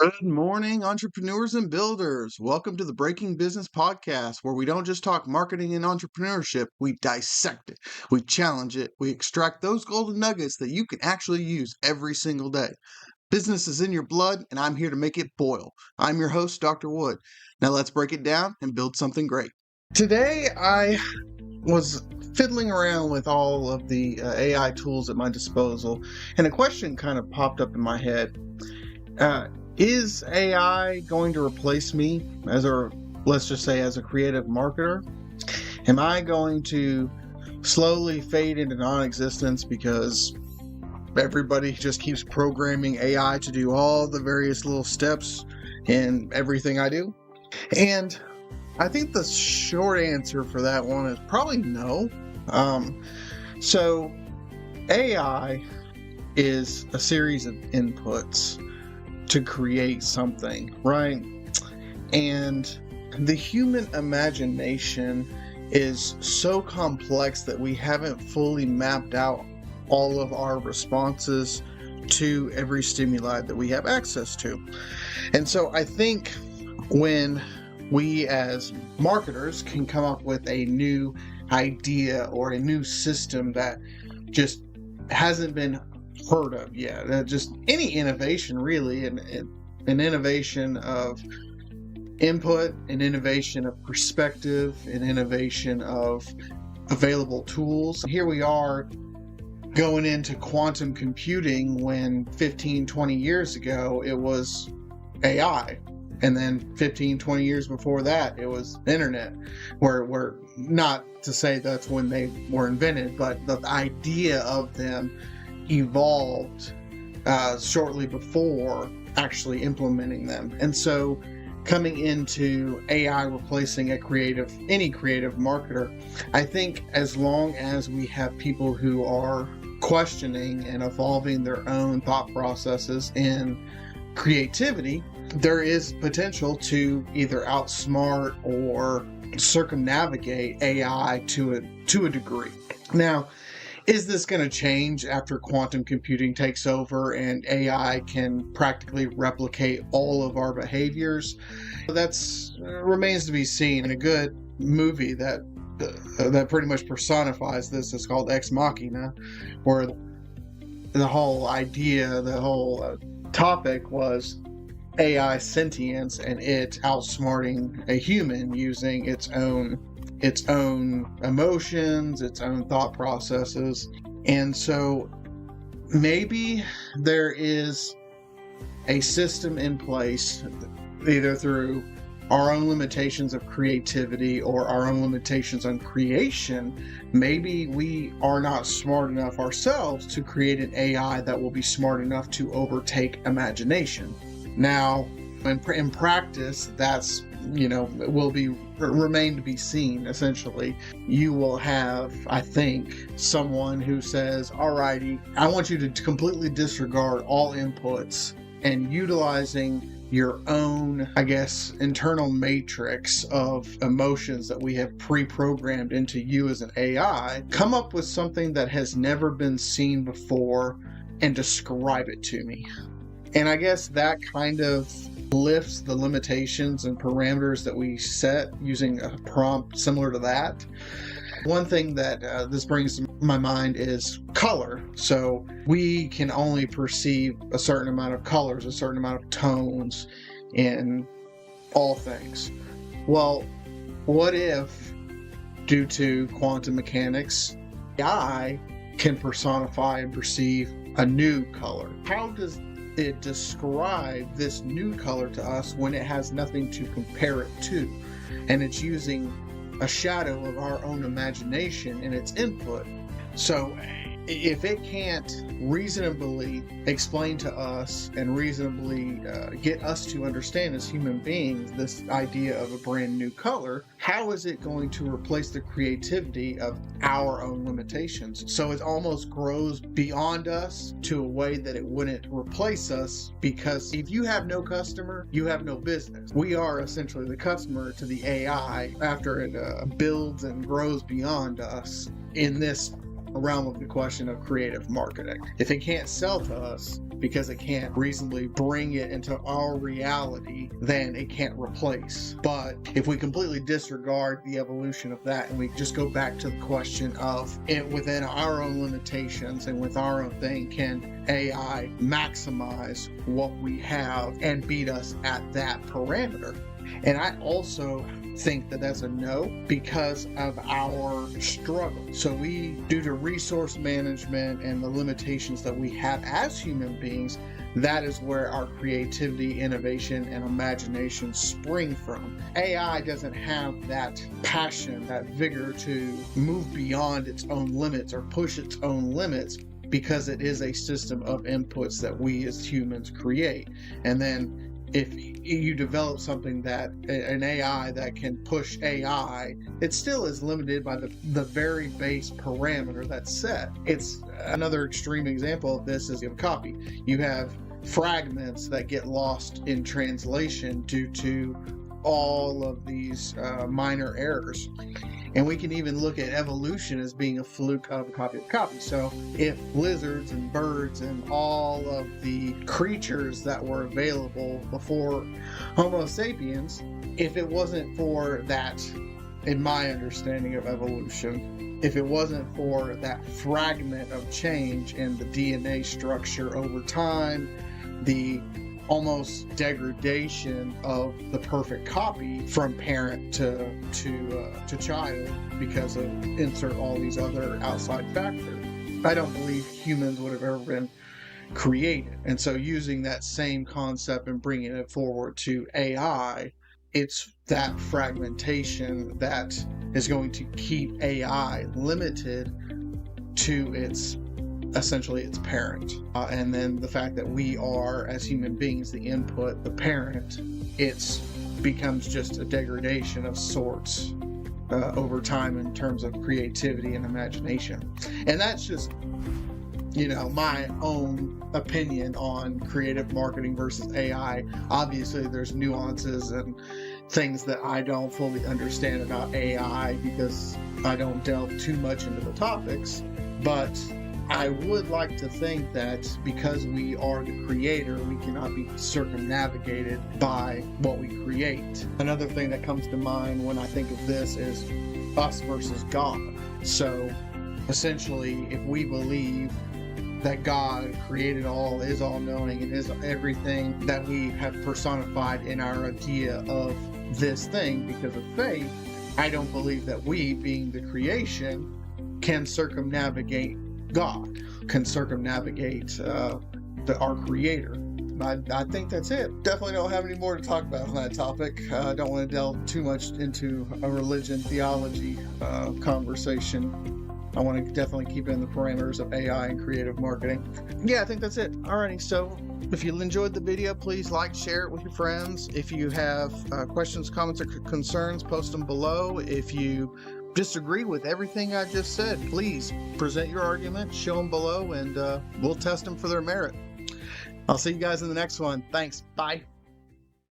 Good morning, entrepreneurs and builders. Welcome to the Breaking Business Podcast, where we don't just talk marketing and entrepreneurship, we dissect it, we challenge it, we extract those golden nuggets that you can actually use every single day. Business is in your blood, and I'm here to make it boil. I'm your host, Dr. Wood. Now let's break it down and build something great. Today, I was fiddling around with all of the AI tools at my disposal, and a question kind of popped up in my head. Is AI going to replace me let's just say, as a creative marketer? Am I going to slowly fade into non-existence because everybody just keeps programming AI to do all the various little steps in everything I do? And I think the short answer for that one is probably no. So AI is a series of inputs to create something, right? And the human imagination is so complex that we haven't fully mapped out all of our responses to every stimuli that we have access to. And so I think when we as marketers can come up with a new idea or a new system that just hasn't been heard of yet, just any innovation really, an innovation of input, an innovation of perspective, an innovation of available tools. Here we are going into quantum computing when 15, 20 years ago it was AI. And then 15, 20 years before that, it was internet, where not to say that's when they were invented, but the idea of them evolved shortly before actually implementing them. And so coming into AI replacing any creative marketer, I think as long as we have people who are questioning and evolving their own thought processes in creativity, there is potential to either outsmart or circumnavigate AI to a degree. Now, is this going to change after quantum computing takes over and AI can practically replicate all of our behaviors? That remains to be seen. And a good movie that pretty much personifies this is called Ex Machina, where the whole idea, the whole topic was AI sentience and it outsmarting a human using its own emotions, its own thought processes. And so maybe there is a system in place, either through our own limitations of creativity or our own limitations on creation. Maybe we are not smart enough ourselves to create an AI that will be smart enough to overtake imagination. Now, in practice, that's will remain to be seen. Essentially, you will have, I think, someone who says, alrighty, I want you to completely disregard all inputs and utilizing your own, internal matrix of emotions that we have pre-programmed into you as an AI, come up with something that has never been seen before and describe it to me. And I guess that kind of lifts the limitations and parameters that we set using a prompt similar to that. One thing that this brings to my mind is color. So we can only perceive a certain amount of colors, a certain amount of tones in all things. Well, what if, due to quantum mechanics, AI can personify and perceive a new color? How does it describe this new color to us when it has nothing to compare it to, and it's using a shadow of our own imagination in its input? So if it can't reasonably explain to us and reasonably get us to understand as human beings this idea of a brand new color, how is it going to replace the creativity of our own limitations? So it almost grows beyond us to a way that it wouldn't replace us, because if you have no customer, you have no business. We are essentially the customer to the AI after it builds and grows beyond us in this realm of the question of creative marketing. If it can't sell to us, because it can't reasonably bring it into our reality, then it can't replace. But if we completely disregard the evolution of that and we just go back to the question of it within our own limitations and with our own thing, can AI maximize what we have and beat us at that parameter? And I also think that that's a no because of our struggle. So due to resource management and the limitations that we have as human beings, that is where our creativity, innovation, and imagination spring from. AI doesn't have that passion, that vigor to move beyond its own limits or push its own limits, because it is a system of inputs that we as humans create. And then if you develop something that an AI that can push AI, it still is limited by the very base parameter that's set. It's another extreme example of this is you have a copy. You have fragments that get lost in translation due to all of these minor errors. And we can even look at evolution as being a fluke of a copy of a copy. So if lizards and birds and all of the creatures that were available before Homo sapiens, if it wasn't for that, in my understanding of evolution, if it wasn't for that fragment of change in the DNA structure over time, the almost degradation of the perfect copy from parent to child because of insert all these other outside factors, I don't believe humans would have ever been created. And so using that same concept and bringing it forward to AI, it's that fragmentation that is going to keep AI limited to essentially its parent. And then the fact that we are, as human beings, the input, the parent, it becomes just a degradation of sorts over time in terms of creativity and imagination. And that's just, my own opinion on creative marketing versus AI. Obviously, there's nuances and things that I don't fully understand about AI because I don't delve too much into the topics, but I would like to think that because we are the creator, we cannot be circumnavigated by what we create. Another thing that comes to mind when I think of this is us versus God. So essentially, if we believe that God created all, is all-knowing, and is everything that we have personified in our idea of this thing because of faith, I don't believe that we, being the creation, can circumnavigate God, can circumnavigate our creator. I think that's it. Definitely don't have any more to talk about on that topic. I don't want to delve too much into a religion theology conversation. I want to definitely keep it in the parameters of AI and creative marketing. Yeah, I think that's it. Alrighty, so if you enjoyed the video, please like, share it with your friends. If you have questions, comments, or concerns, post them below. If you disagree with everything I just said, please present your argument, show them below, and we'll test them for their merit. I'll see you guys in the next one. Thanks. Bye.